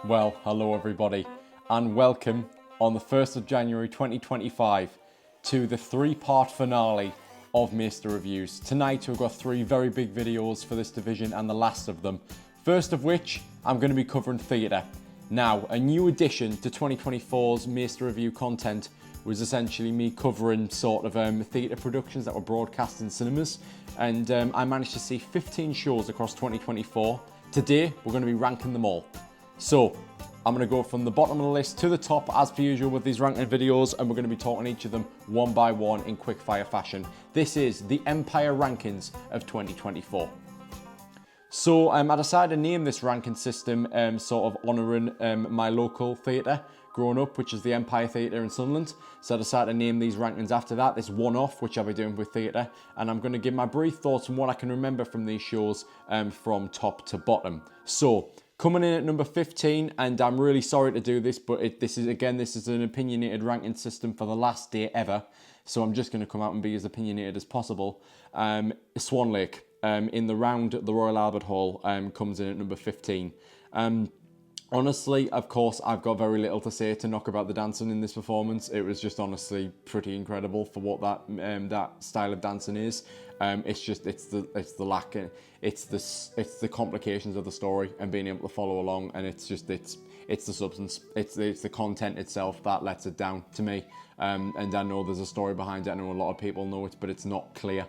Well, hello everybody, and welcome on the 1st of January 2025 to the three-part finale of Mayster Reviews. Tonight we've got three very big videos for this division and the last of them. First of which, I'm going to be covering theatre. Now, a new addition to 2024's Mayster Review content was essentially me covering sort of theatre productions that were broadcast in cinemas, and I managed to see 15 shows across 2024. Today, we're going to be ranking them all. So, I'm going to go from the bottom of the list to the top as per usual with these ranking videos, and we're going to be talking each of them one by one in quick fire fashion. This is the Empire Rankings of 2024. So I decided to name this ranking system sort of honouring my local theatre growing up, which is the Empire Theatre in Sunderland. So I decided to name these rankings after that. This one-off, which I'll be doing with theatre, and I'm going to give my brief thoughts on what I can remember from these shows from top to bottom. So, coming in at number 15, and I'm really sorry to do this, but this is an opinionated ranking system for the last day ever. So I'm just going to come out and be as opinionated as possible. Swan Lake in the round at the Royal Albert Hall comes in at number 15. Honestly, of course, I've got very little to say to knock about the dancing in this performance. It was just honestly pretty incredible for what that style of dancing is. It's the lack, it's the complications of the story and being able to follow along, and it's the substance, it's the content itself that lets it down to me. And I know there's a story behind it. I know a lot of people know it, but it's not clear.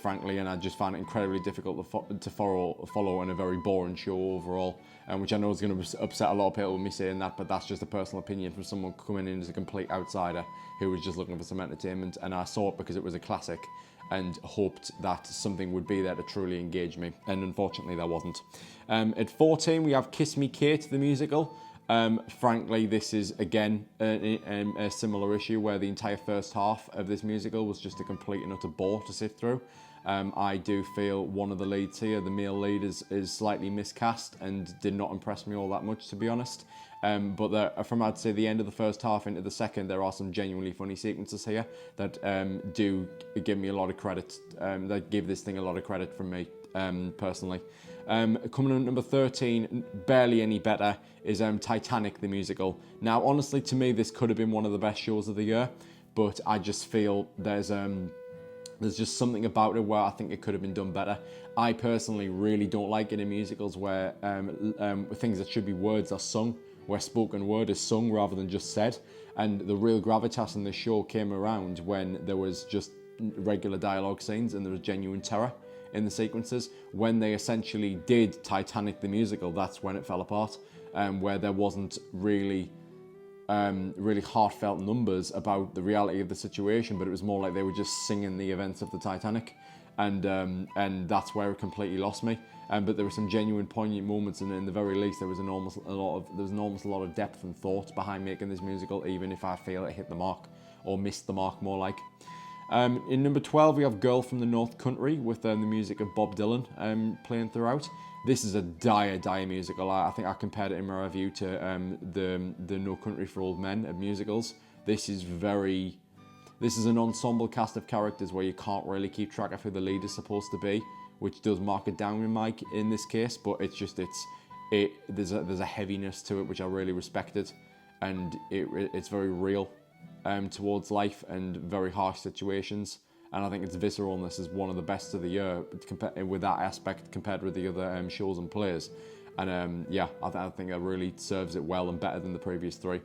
Frankly, and I just found it incredibly difficult to follow and a very boring show overall, which I know is going to upset a lot of people with me saying that, but that's just a personal opinion from someone coming in as a complete outsider who was just looking for some entertainment, and I saw it because it was a classic and hoped that something would be there to truly engage me, and unfortunately there wasn't. At 14 we have Kiss Me Kate, the musical. Frankly, this is again a similar issue where the entire first half of this musical was just a complete and utter bore to sit through. I do feel one of the leads here, the male lead, is slightly miscast and did not impress me all that much, to be honest. But from I'd say the end of the first half into the second, there are some genuinely funny sequences here that do give me a lot of credit. That give this thing a lot of credit from me personally. Coming in at number 13, barely any better, is Titanic the musical. Now, honestly, to me, this could have been one of the best shows of the year, but I just feel there's just something about it where I think it could have been done better. I personally really don't like it in musicals where things that should be words are sung, where spoken word is sung rather than just said. And the real gravitas in this show came around when there was just regular dialogue scenes and there was genuine terror in the sequences. When they essentially did Titanic the musical, that's when it fell apart, where there wasn't really heartfelt numbers about the reality of the situation, but it was more like they were just singing the events of the Titanic, and that's where it completely lost me. But there were some genuine poignant moments, and in the very least there was almost a lot of depth and thought behind making this musical, even if I feel it hit the mark or missed the mark more like. In number 12 we have Girl from the North Country with the music of Bob Dylan playing throughout. This is a dire musical. I think I compared it in my review to the No Country for Old Men of musicals. This is an ensemble cast of characters where you can't really keep track of who the lead is supposed to be, which does mark it down in this case, but there's a heaviness to it which I really respected, and it's very real towards life and very harsh situations, and I think its visceralness is one of the best of the year with that aspect compared with the other shows and plays, and I think it really serves it well and better than the previous three.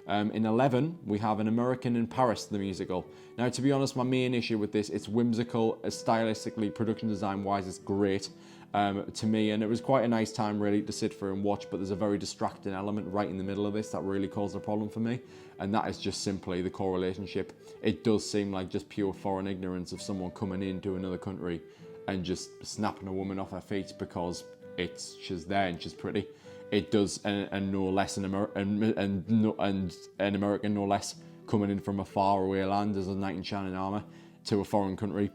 In 11 we have An American in Paris the musical. Now, to be honest, my main issue with this, it's whimsical, stylistically, production design wise it's great to me, and it was quite a nice time really to sit through and watch, but there's a very distracting element right in the middle of this that really caused a problem for me, and that is just simply the core relationship. It does seem like just pure foreign ignorance of someone coming into another country and just snapping a woman off her feet because she's there and she's pretty. It does, and no less an American no less coming in from a far away land as a knight in shining armor to a foreign country.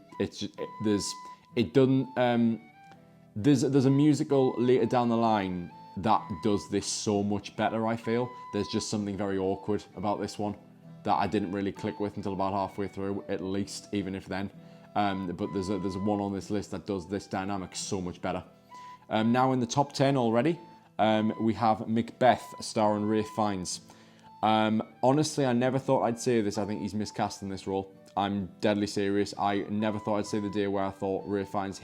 There's a musical later down the line that does this so much better. I feel there's just something very awkward about this one that I didn't really click with until about halfway through, at least, even if then. But there's one on this list that does this dynamic so much better. Now in the top 10 already, we have Macbeth starring Ralph Fiennes. Honestly, I never thought I'd say this. I think he's miscast in this role. I'm deadly serious. I never thought I'd say the day where I thought Ralph Fiennes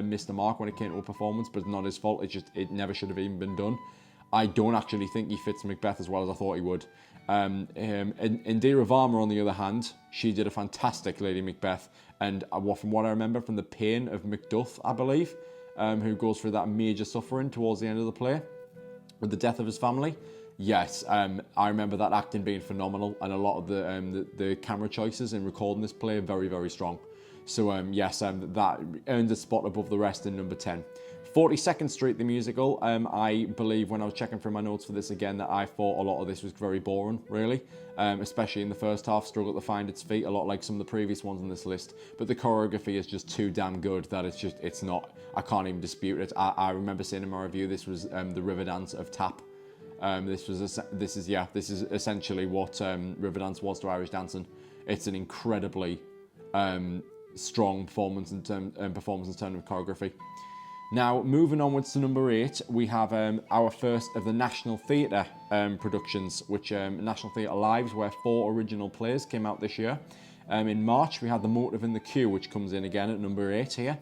missed the mark when it came to a performance, but it's not his fault. It never should have even been done. I don't actually think he fits Macbeth as well as I thought he would. Indira Varma, on the other hand, she did a fantastic Lady Macbeth, and from what I remember from the pain of Macduff, I believe, who goes through that major suffering towards the end of the play with the death of his family. Yes, I remember that acting being phenomenal, and a lot of the camera choices in recording this play are very, very strong. So yes, that earned a spot above the rest in number 10. 42nd Street, the musical, I believe when I was checking through my notes for this again that I thought a lot of this was very boring, really, especially in the first half, struggled to find its feet, a lot like some of the previous ones on this list, but the choreography is just too damn good that it's not, I can't even dispute it. I remember saying in my review this was the Riverdance of tap. This is essentially what Riverdance was to Irish dancing. It's an incredibly strong performance in terms of choreography. Now, moving onwards to number 8, we have our first of the National Theatre productions, which National Theatre Lives, where 4 original plays came out this year. In March, we had The Motive in the Queue, which comes in again at number 8 here.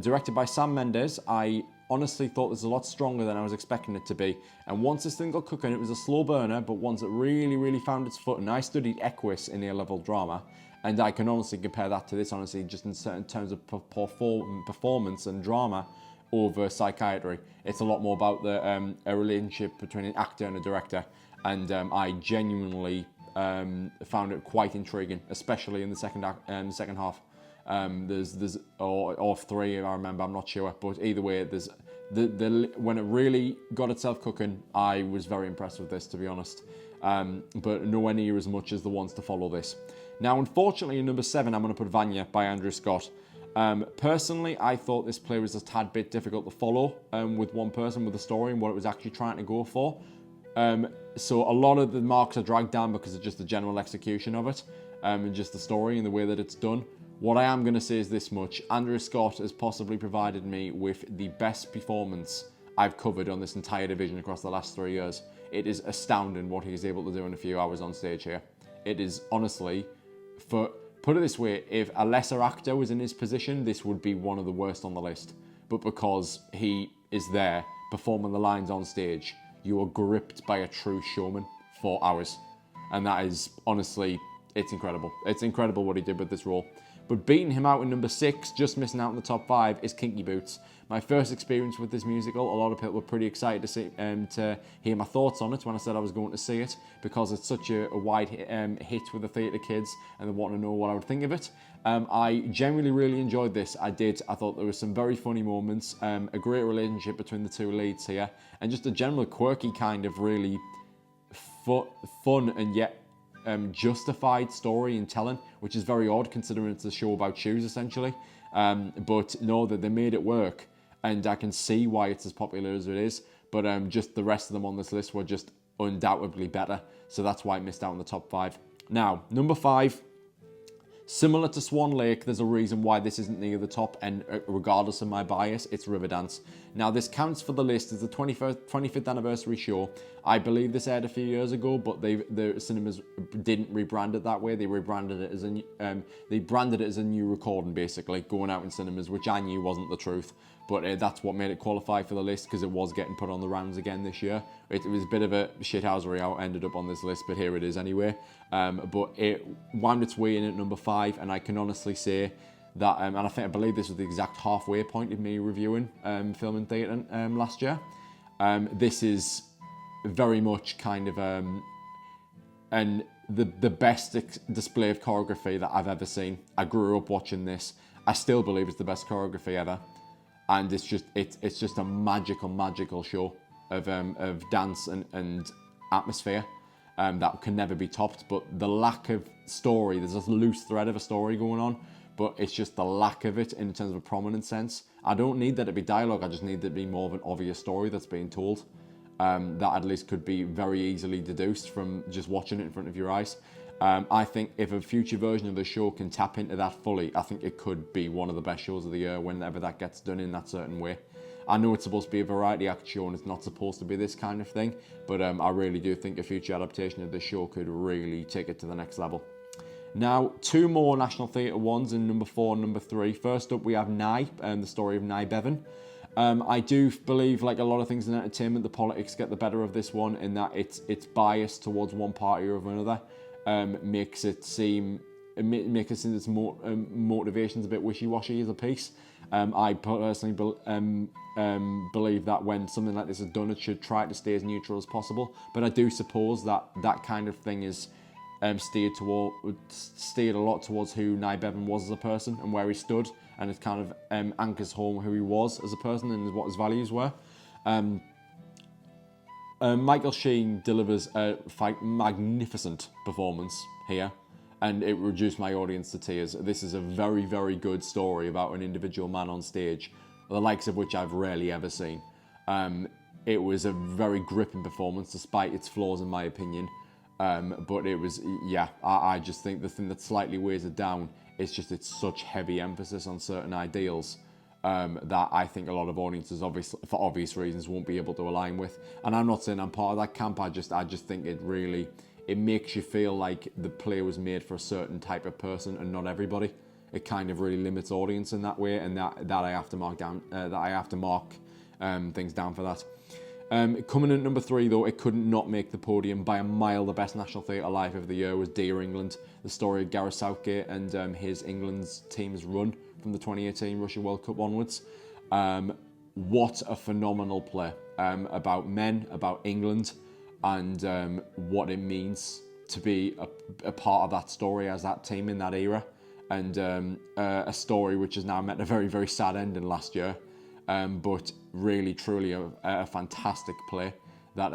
Directed by Sam Mendes. I honestly thought this was a lot stronger than I was expecting it to be. And once this thing got cooking, it was a slow burner, but once it really, really found its footing. I studied Equus in A-level drama, and I can honestly compare that to this, honestly, just in certain terms of performance and drama over psychiatry. It's a lot more about a relationship between an actor and a director, and I genuinely found it quite intriguing, especially in the second half. There's or 3, if I remember, I'm not sure, but either way, there's when it really got itself cooking, I was very impressed with this, to be honest, but nowhere near as much as the ones to follow this. Now, unfortunately, in number 7, I'm going to put Vanya by Andrew Scott. Personally, I thought this play was a tad bit difficult to follow with one person, with the story and what it was actually trying to go for. So a lot of the marks are dragged down because of just the general execution of it and just the story and the way that it's done. What I am going to say is this much. Andrew Scott has possibly provided me with the best performance I've covered on this entire division across the last 3 years. It is astounding what he's able to do in a few hours on stage here. It is honestly, put it this way, if a lesser actor was in his position, this would be one of the worst on the list. But because he is there performing the lines on stage, you are gripped by a true showman for hours. And that is, honestly, it's incredible. It's incredible what he did with this role. But beating him out in number 6, just missing out in the top 5, is Kinky Boots. My first experience with this musical, a lot of people were pretty excited to hear my thoughts on it when I said I was going to see it, because it's such a wide hit with the theatre kids and they want to know what I would think of it. I genuinely really enjoyed this. I did. I thought there were some very funny moments, a great relationship between the 2 leads here, and just a general quirky kind of really fun and yet justified story and telling, which is very odd considering it's a show about shoes essentially. But no, that they made it work, and I can see why it's as popular as it is. But just the rest of them on this list were just undoubtedly better, so that's why it missed out in the top 5. Now, number 5. Similar to Swan Lake, there's a reason why this isn't near the top, and regardless of my bias, it's Riverdance. Now, this counts for the list as the 25th anniversary show. I believe this aired a few years ago, but the cinemas didn't rebrand it that way. They rebranded it as they branded it as a new recording, basically, going out in cinemas, which I knew wasn't the truth. But that's what made it qualify for the list, because it was getting put on the rounds again this year. It was a bit of a shithousery how it ended up on this list, but here it is anyway. But it wound its way in at number 5, and I can honestly say that, and I believe this was the exact halfway point of me reviewing film and theatre last year. This is very much kind of the best display of choreography that I've ever seen. I grew up watching this. I still believe it's the best choreography ever. And it's just a magical show of dance and atmosphere that can never be topped. But the lack of story, there's a loose thread of a story going on, but it's just the lack of it in terms of a prominent sense. I don't need that to be dialogue, I just need there to be more of an obvious story that's being told. That at least could be very easily deduced from just watching it in front of your eyes. I think if a future version of the show can tap into that fully, I think it could be one of the best shows of the year whenever that gets done in that certain way. I know it's supposed to be a variety act show and it's not supposed to be this kind of thing, but I really do think a future adaptation of this show could really take it to the next level. Now, 2 more National Theatre ones in number 4 and number 3. First up, we have Nye, the story of Nye Bevan. I do believe, like a lot of things in entertainment, the politics get the better of this one in that it's biased towards one party or another. Makes it seem its motivations a bit wishy-washy as a piece. I personally believe that when something like this is done, it should try to stay as neutral as possible. But I do suppose that that kind of thing is steered a lot towards who Nye Bevan was as a person and where he stood, and it kind of anchors home who he was as a person and what his values were. Michael Sheen delivers a magnificent performance here, and it reduced my audience to tears. This is a very, very good story about an individual man on stage, the likes of which I've rarely ever seen. It was a very gripping performance, despite its flaws, in my opinion. But it was, I just think the thing that slightly weighs it down is just it's such heavy emphasis on certain ideals that I think a lot of audiences, obviously, for obvious reasons, won't be able to align with. And I'm not saying I'm part of that camp. I just think it makes you feel like the play was made for a certain type of person and not everybody. It kind of really limits audience in that way, and that I have to mark down. Things down for that. Coming in at number 3, though, it couldn't not make the podium by a mile. The best National Theatre Live of the year was Dear England, the story of Gareth Southgate and his England's team's run from the 2018 Russia World Cup onwards. What a phenomenal play about men, about England, and what it means to be a part of that story as that team in that era, and a story which has now met a very, very sad ending last year. But really, truly a fantastic play that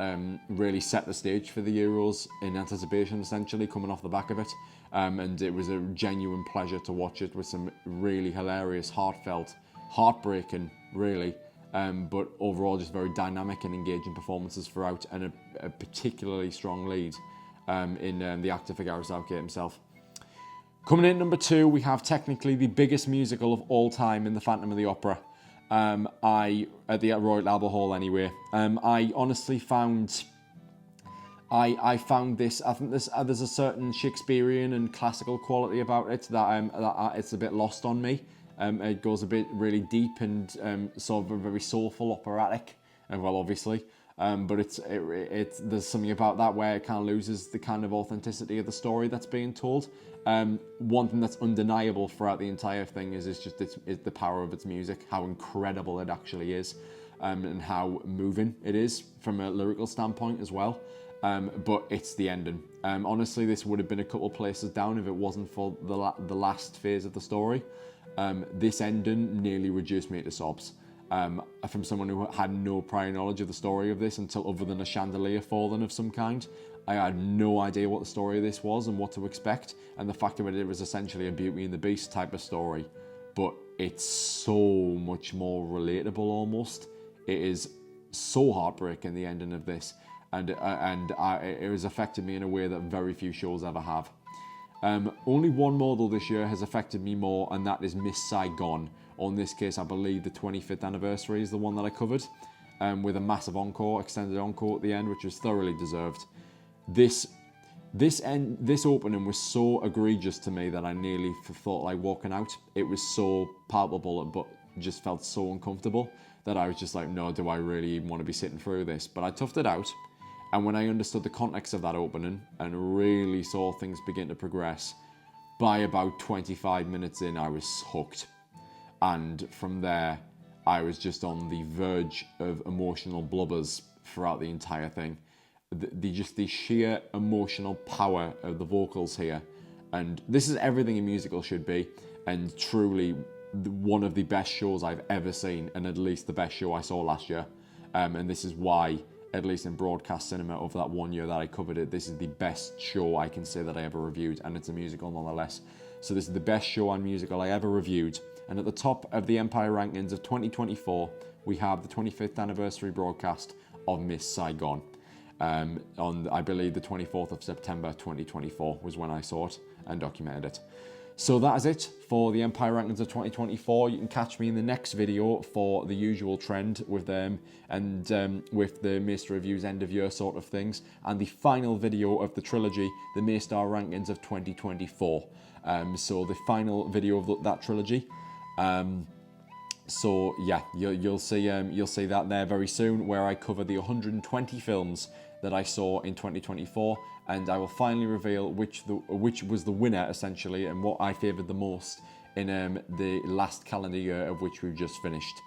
really set the stage for the Euros in anticipation, essentially, coming off the back of it. And it was a genuine pleasure to watch it with some really hilarious, heartfelt, heartbreaking, really, but overall just very dynamic and engaging performances throughout, and a particularly strong lead in the actor for Gareth Southgate himself. Coming in at number 2, we have technically the biggest musical of all time in The Phantom of the Opera. At the Royal Albert Hall anyway. I honestly found I found this. I think there's a certain Shakespearean and classical quality about it that it's a bit lost on me. It goes a bit really deep and sort of very soulful, operatic, and well, obviously. But it's there's something about that where it kind of loses the kind of authenticity of the story that's being told. One thing that's undeniable throughout the entire thing is the power of its music, how incredible it actually is, and how moving it is from a lyrical standpoint as well. But it's the ending. Honestly, this would have been a couple places down if it wasn't for the last phase of the story. This ending nearly reduced me to sobs. From someone who had no prior knowledge of the story of this until other than a chandelier falling of some kind. I had no idea what the story of this was and what to expect, and the fact of it was essentially a Beauty and the Beast type of story, but it's so much more relatable almost. It is so heartbreaking, the ending of this, and it has affected me in a way that very few shows ever have. Only one more though this year has affected me more, and that is Miss Saigon. On this case, I believe the 25th anniversary is the one that I covered, with a massive encore, extended encore at the end, which was thoroughly deserved. This opening was so egregious to me that I nearly thought like walking out. It was so palpable, but just felt so uncomfortable that I was just like, no, do I really even want to be sitting through this? But I toughed it out, and when I understood the context of that opening and really saw things begin to progress, by about 25 minutes in, I was hooked. And from there, I was just on the verge of emotional blubbers throughout the entire thing. The sheer emotional power of the vocals here, and this is everything a musical should be, and truly one of the best shows I've ever seen, and at least the best show I saw last year. And this is why, at least in broadcast cinema over that 1 year that I covered it, this is the best show I can say that I ever reviewed, and it's a musical nonetheless. So this is the best show and musical I ever reviewed. And at the top of the Empire rankings of 2024, we have the 25th anniversary broadcast of Miss Saigon. On, I believe, the 24th of September 2024 was when I saw it and documented it. So that is it for the Empire Rankings of 2024. You can catch me in the next video for the usual trend with them and with the Mayster Reviews end of year sort of things, and the final video of the trilogy, the Mayster Rankings of 2024. So the final video of that trilogy. So yeah, you'll see that there very soon, where I cover the 120 films that I saw in 2024, and I will finally reveal which was the winner essentially, and what I favoured the most in the last calendar year of which we've just finished,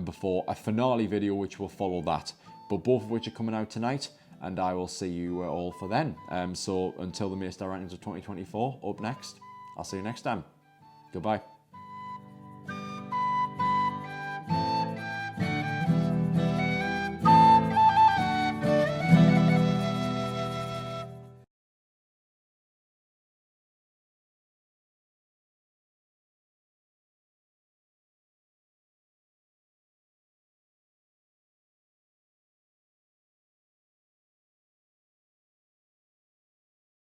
before a finale video which will follow that. But both of which are coming out tonight, and I will see you all for then. So until the Mayster Rankings of 2024 up next, I'll see you next time. Goodbye.